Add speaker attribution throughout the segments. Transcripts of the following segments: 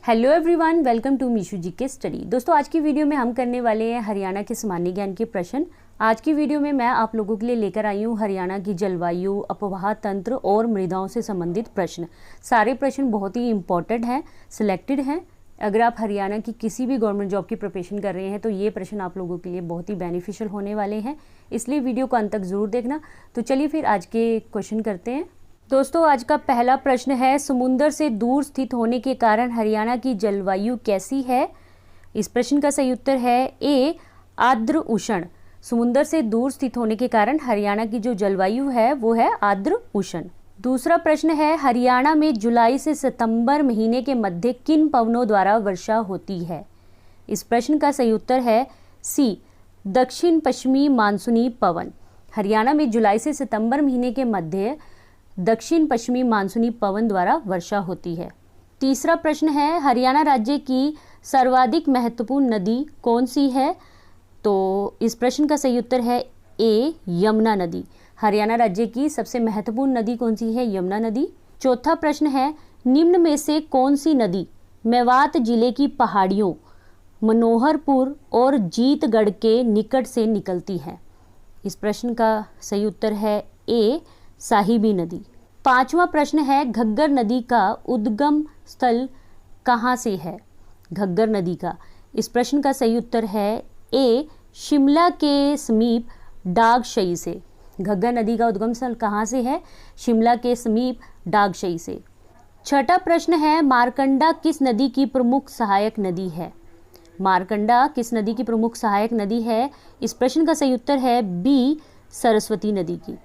Speaker 1: Hello everyone, welcome to मीशू जी के study. दोस्तों, आज की वीडियो में हम करने वाले हैं हरियाणा के सामान्य ज्ञान के प्रश्न। आज की वीडियो में मैं आप लोगों के लिए लेकर आई हूँ हरियाणा की जलवायु, अपवाह तंत्र और मृदाओं से संबंधित प्रश्न। सारे प्रश्न बहुत ही इंपॉर्टेंट हैं, सिलेक्टेड हैं। अगर आप हरियाणा की किसी भी गवर्नमेंट जॉब की प्रिपरेशन कर रहे हैं तो ये प्रश्न आप लोगों के लिए बहुत ही बेनिफिशियल होने वाले हैं, इसलिए वीडियो को अंत तक ज़रूर देखना। तो चलिए फिर आज के क्वेश्चन करते हैं। दोस्तों, आज का पहला प्रश्न है, समुंदर से दूर स्थित होने के कारण हरियाणा की जलवायु कैसी है? इस प्रश्न का सही उत्तर है ए, आर्द्र उष्ण। समुंदर से दूर स्थित होने के कारण हरियाणा की जो जलवायु है वो है आर्द्र उष्ण। दूसरा प्रश्न है, हरियाणा में जुलाई से सितंबर महीने के मध्य किन पवनों द्वारा वर्षा होती है? इस प्रश्न का सही उत्तर है सी, दक्षिण पश्चिमी मानसूनी पवन। हरियाणा में जुलाई से सितंबर महीने के मध्य दक्षिण पश्चिमी मानसूनी पवन द्वारा वर्षा होती है। तीसरा प्रश्न है, हरियाणा राज्य की सर्वाधिक महत्वपूर्ण नदी कौन सी है? तो इस प्रश्न का सही उत्तर है ए, यमुना नदी। हरियाणा राज्य की सबसे महत्वपूर्ण नदी कौन सी है? यमुना नदी। चौथा प्रश्न है, निम्न में से कौन सी नदी मेवात जिले की पहाड़ियों मनोहरपुर और जीतगढ़ के निकट से निकलती है? इस प्रश्न का सही उत्तर है ए, साहिबी नदी। पांचवा प्रश्न है, घग्गर नदी का उद्गम स्थल कहाँ से है? घग्गर नदी का। इस प्रश्न का सही उत्तर है ए, शिमला के समीप डागशई से। घग्गर नदी का उद्गम स्थल कहाँ से है? शिमला के समीप डागशई से। छठा प्रश्न है, मारकंडा किस नदी की प्रमुख सहायक नदी है? मारकंडा किस नदी की प्रमुख सहायक नदी है? इस प्रश्न का सही उत्तर है बी, सरस्वती नदी की।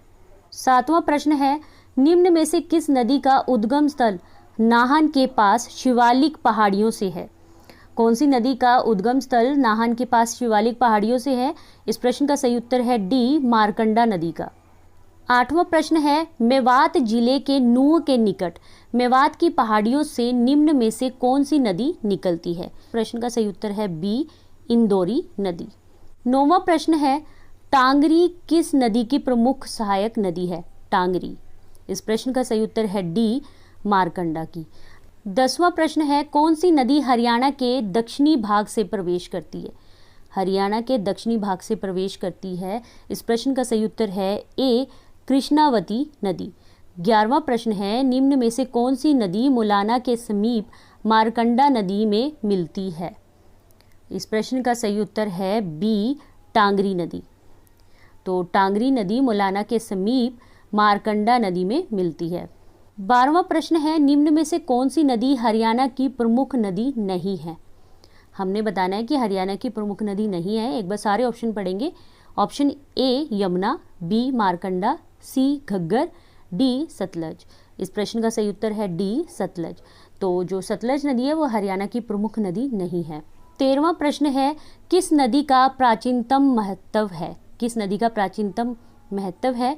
Speaker 1: सातवां प्रश्न है, निम्न में से किस नदी का उद्गम स्थल नाहन के पास शिवालिक पहाड़ियों से है? कौन सी नदी का उद्गम स्थल नाहन के पास शिवालिक पहाड़ियों से है? इस प्रश्न का सही उत्तर है डी, मारकंडा नदी का। आठवां प्रश्न है, मेवात जिले के नूह के निकट मेवात की पहाड़ियों से निम्न में से कौन सी नदी निकलती है? प्रश्न का सही उत्तर है बी, इंदौरी नदी। नौवां प्रश्न है, टांगरी किस नदी की प्रमुख सहायक नदी है? टांगरी। इस प्रश्न का सही उत्तर है डी, मारकंडा की। 10वां प्रश्न है, कौन सी नदी हरियाणा के दक्षिणी भाग से प्रवेश करती है? हरियाणा के दक्षिणी भाग से प्रवेश करती है। इस प्रश्न का सही उत्तर है ए, कृष्णावती नदी। 11वां प्रश्न है, निम्न में से कौन सी नदी मुलाना के समीप मारकंडा नदी में मिलती है? इस प्रश्न का सही उत्तर है बी, टांगरी नदी। तो टांगरी नदी मुलाना के समीप मारकंडा नदी में मिलती है। 12वां प्रश्न है, निम्न में से कौन सी नदी हरियाणा की प्रमुख नदी नहीं है? हमने बताना है कि हरियाणा की प्रमुख नदी नहीं है। एक बार सारे ऑप्शन पढ़ेंगे। Option A, Yamuna, B, Markanda, C, Ghaggar, D, Sutlej. इस प्रश्न का सही उत्तर है डी, सतलज। तो जो सतलज नदी है वो हरियाणा की प्रमुख नदी नहीं है। 13वां प्रश्न है, किस नदी का प्राचीनतम महत्व है? किस नदी का प्राचीनतम महत्व है?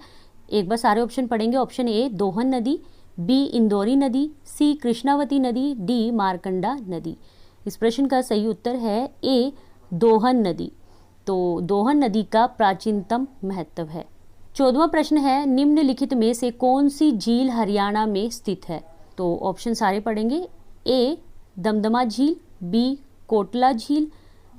Speaker 1: एक बार सारे ऑप्शन पढ़ेंगे। ऑप्शन ए, दोहन नदी, बी, इंदौरी नदी, सी, कृष्णावती नदी, डी, मारकंडा नदी। इस प्रश्न का सही उत्तर है ए, दोहन नदी। तो दोहन नदी का प्राचीनतम महत्व है। 14वां प्रश्न है, निम्नलिखित में से कौन सी झील हरियाणा में स्थित है? तो ऑप्शन सारे पढ़ेंगे। ए, दमदमा झील, बी, कोटला झील,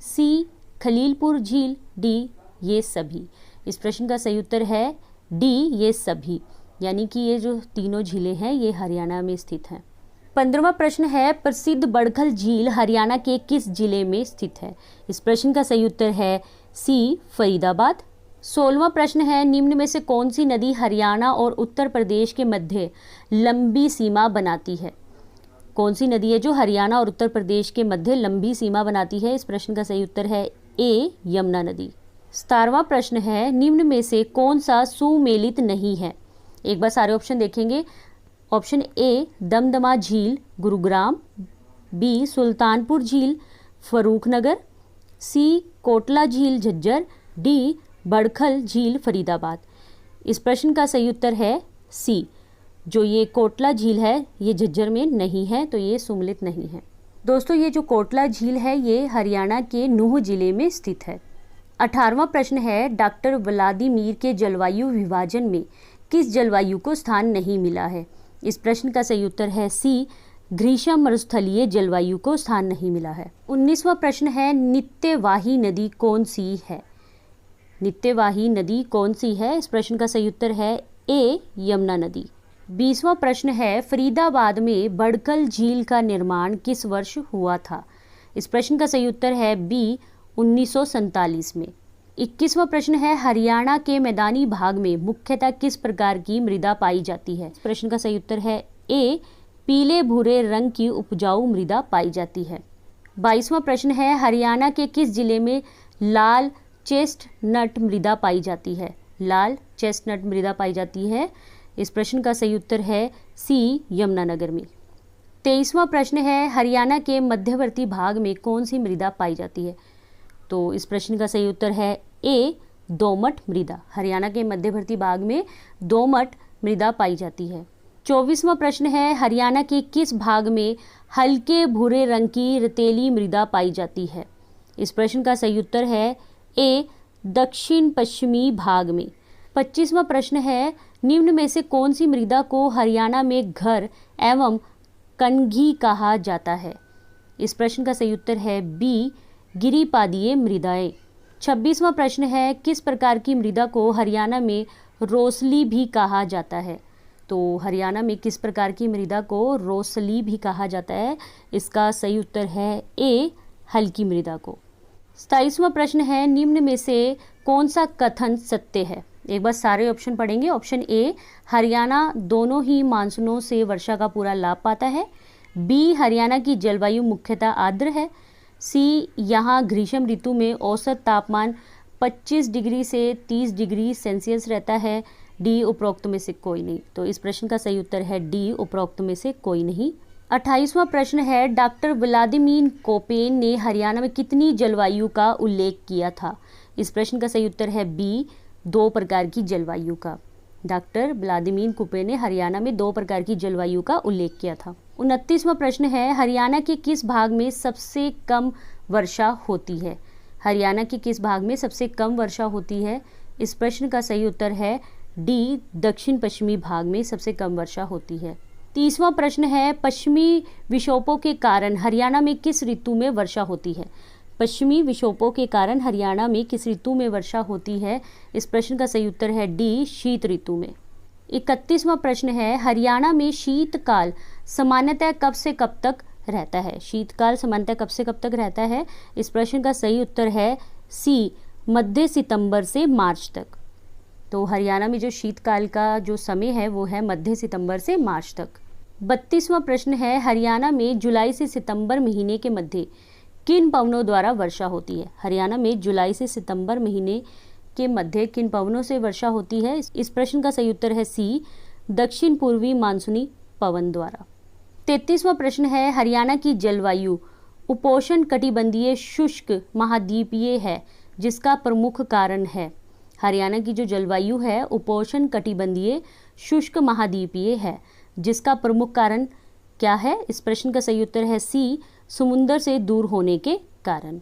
Speaker 1: सी, खलीलपुर झील, डी, ये सभी। इस प्रश्न का सही उत्तर है डी, ये सभी। यानी कि ये जो तीनों झीलें हैं ये हरियाणा में स्थित हैं। 15वां प्रश्न है, प्रसिद्ध बड़खल झील हरियाणा के किस जिले में स्थित है? इस प्रश्न का सही उत्तर है सी, फरीदाबाद। 16वां प्रश्न है, निम्न में से कौन सी नदी हरियाणा और उत्तर प्रदेश के मध्य लंबी सीमा बनाती है? कौन सी नदी है जो हरियाणा और उत्तर प्रदेश के मध्य लंबी सीमा बनाती है? इस प्रश्न का सही उत्तर है ए, यमुना नदी। 17वां प्रश्न है, निम्न में से कौन सा सुमेलित नहीं है? एक बार सारे ऑप्शन देखेंगे। ऑप्शन ए, दमदमा झील, गुरुग्राम, बी, सुल्तानपुर झील, फरूखनगर, सी, कोटला झील, झज्जर, डी, बड़खल झील, फरीदाबाद। इस प्रश्न का सही उत्तर है सी, जो ये कोटला झील है ये झज्जर में नहीं है, तो ये सुमेलित नहीं है। दोस्तों, ये जो कोटला झील है ये हरियाणा के नूह जिले में स्थित है। 18वां प्रश्न है, डॉक्टर व्लादिमीर के जलवायु विभाजन में किस जलवायु को स्थान नहीं मिला है? इस प्रश्न का सही उत्तर है सी, ग्रीष्म मरुस्थलीय जलवायु को स्थान नहीं मिला है। 19वां प्रश्न है, नित्यवाही नदी कौन सी है? नित्यवाही नदी कौन सी है? इस प्रश्न का सही उत्तर है ए, यमुना नदी। 20वां प्रश्न है, फरीदाबाद में बड़कल झील का निर्माण किस वर्ष हुआ था? इस प्रश्न का सही उत्तर है बी, 1947 में। 21वां प्रश्न है, हरियाणा के मैदानी भाग में मुख्यतः किस प्रकार की मृदा पाई जाती है? इस प्रश्न का सही उत्तर है ए, पीले भूरे रंग की उपजाऊ मृदा पाई जाती है। 22वां प्रश्न है, हरियाणा के किस जिले में लाल चेस्टनट मृदा पाई जाती है? लाल चेस्टनट मृदा पाई जाती है। इस प्रश्न का सही उत्तर है सी, यमुनानगर में। 23वां प्रश्न है, हरियाणा के मध्यवर्ती भाग में कौन सी मृदा पाई जाती है? तो इस प्रश्न का सही उत्तर है ए, दोमट मृदा। हरियाणा के मध्यवर्ती भाग में दोमट मृदा पाई जाती है। 24वां प्रश्न है, हरियाणा के किस भाग में हल्के भूरे रंग की रेतीली मृदा पाई जाती है? इस प्रश्न का सही उत्तर है ए, दक्षिण पश्चिमी भाग में। 25वां प्रश्न है, निम्न में से कौन सी मृदा को हरियाणा में घर एवं कनघी कहा जाता है? इस प्रश्न का सही उत्तर है बी, गिरिपादीय मृदाएं। 26वां प्रश्न है, किस प्रकार की मृदा को हरियाणा में रोसली भी कहा जाता है? तो हरियाणा में किस प्रकार की मृदा को रोसली भी कहा जाता है? इसका सही उत्तर है ए, हल्की मृदा को। 27वां प्रश्न है, निम्न में से कौन सा कथन सत्य है? एक बार सारे ऑप्शन पढ़ेंगे। ऑप्शन ए, हरियाणा दोनों ही मानसूनों से वर्षा का पूरा लाभ पाता है। बी, हरियाणा की जलवायु मुख्यतः आर्द्र है। सी, यहाँ ग्रीष्म ऋतु में औसत तापमान 25 डिग्री से 30 डिग्री सेल्सियस रहता है। डी, उपरोक्त में से कोई नहीं। तो इस प्रश्न का सही उत्तर है डी, उपरोक्त में से कोई नहीं। 28वां प्रश्न है, डॉक्टर व्लादिमीर कोपेन ने हरियाणा में कितनी जलवायु का उल्लेख किया था? इस प्रश्न का सही उत्तर है बी, 2 प्रकार की जलवायु का। डॉक्टर व्लादिमीर कोपेन ने हरियाणा में 2 प्रकार की जलवायु का उल्लेख किया था। 29वां प्रश्न है, हरियाणा के किस भाग में सबसे कम वर्षा होती है? हरियाणा के किस भाग में सबसे कम वर्षा होती है? इस प्रश्न का सही उत्तर है डी, दक्षिण पश्चिमी भाग में सबसे कम वर्षा होती है। 30वां प्रश्न है, पश्चिमी विक्षोभों के कारण हरियाणा में किस ऋतु में वर्षा होती है? पश्चिमी विक्षोभों के कारण हरियाणा में किस ऋतु में वर्षा होती है? इस प्रश्न का सही उत्तर है डी, शीत ऋतु में। 31वां प्रश्न है, हरियाणा में शीतकाल सामान्यतः कब से कब तक रहता है? शीतकाल सामान्यतः कब से कब तक रहता है? इस प्रश्न का सही उत्तर है सी, मध्य सितंबर से मार्च तक। तो हरियाणा में जो शीतकाल का जो समय है वो है मध्य सितंबर से मार्च तक। 32वां प्रश्न है, हरियाणा में जुलाई से सितंबर महीने के मध्य किन पवनों द्वारा वर्षा होती है? हरियाणा में जुलाई से सितंबर महीने के मध्य किन पवनों से वर्षा होती है? इस प्रश्न का सही उत्तर है सी, दक्षिण पूर्वी मानसूनी पवन द्वारा। 33वां प्रश्न है, हरियाणा की जलवायु उपोष्ण कटिबंधीय शुष्क महाद्वीपीय है, जिसका प्रमुख कारण है? हरियाणा की जो जलवायु है उपोष्ण कटिबंधीय शुष्क महाद्वीपीय है, जिसका प्रमुख कारण क्या है? इस प्रश्न का सही उत्तर है सी, समुद्र से दूर होने के कारण।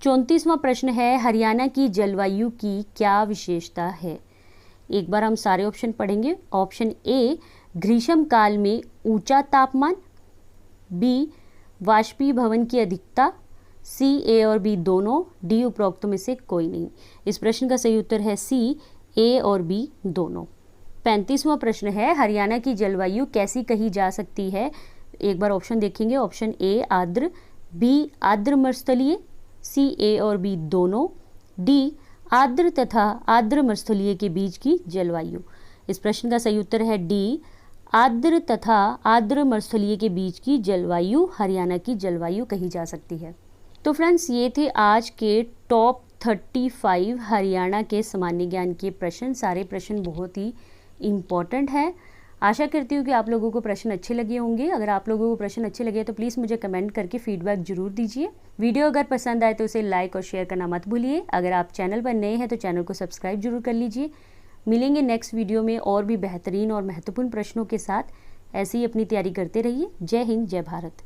Speaker 1: 34वां प्रश्न है, हरियाणा की जलवायु की क्या विशेषता है? एक बार हम सारे ऑप्शन पढ़ेंगे। ऑप्शन ए, ग्रीष्म काल में ऊंचा तापमान। बी, वाष्पीभवन की अधिकता। सी, ए और बी दोनों। डी, उपरोक्त में से कोई नहीं। इस प्रश्न का सही उत्तर है सी, ए और बी दोनों। 35वां प्रश्न है, हरियाणा की जलवायु कैसी कही जा सकती है? एक बार ऑप्शन देखेंगे। ऑप्शन ए, आर्द्र। बी, आर्द्र मरुस्थलीय। सी, ए और बी दोनों। डी, आर्द्र तथा आर्द्र मरुस्थलीय के बीच की जलवायु। इस प्रश्न का सही उत्तर है डी, आर्द्र तथा आर्द्र मरुस्थलीय के बीच की जलवायु हरियाणा की जलवायु कही जा सकती है। तो फ्रेंड्स, ये थे आज के टॉप 35 हरियाणा के सामान्य ज्ञान के प्रश्न। सारे प्रश्न बहुत ही इम्पॉर्टेंट है। आशा करती हूँ कि आप लोगों को प्रश्न अच्छे लगे होंगे। अगर आप लोगों को प्रश्न अच्छे लगे तो प्लीज़ मुझे कमेंट करके फीडबैक जरूर दीजिए। वीडियो अगर पसंद आए तो उसे लाइक और शेयर करना मत भूलिए। अगर आप चैनल पर नए हैं तो चैनल को सब्सक्राइब जरूर कर लीजिए। मिलेंगे नेक्स्ट वीडियो में और भी बेहतरीन और महत्वपूर्ण प्रश्नों के साथ। ऐसे ही अपनी तैयारी करते रहिए। जय हिंद, जय भारत।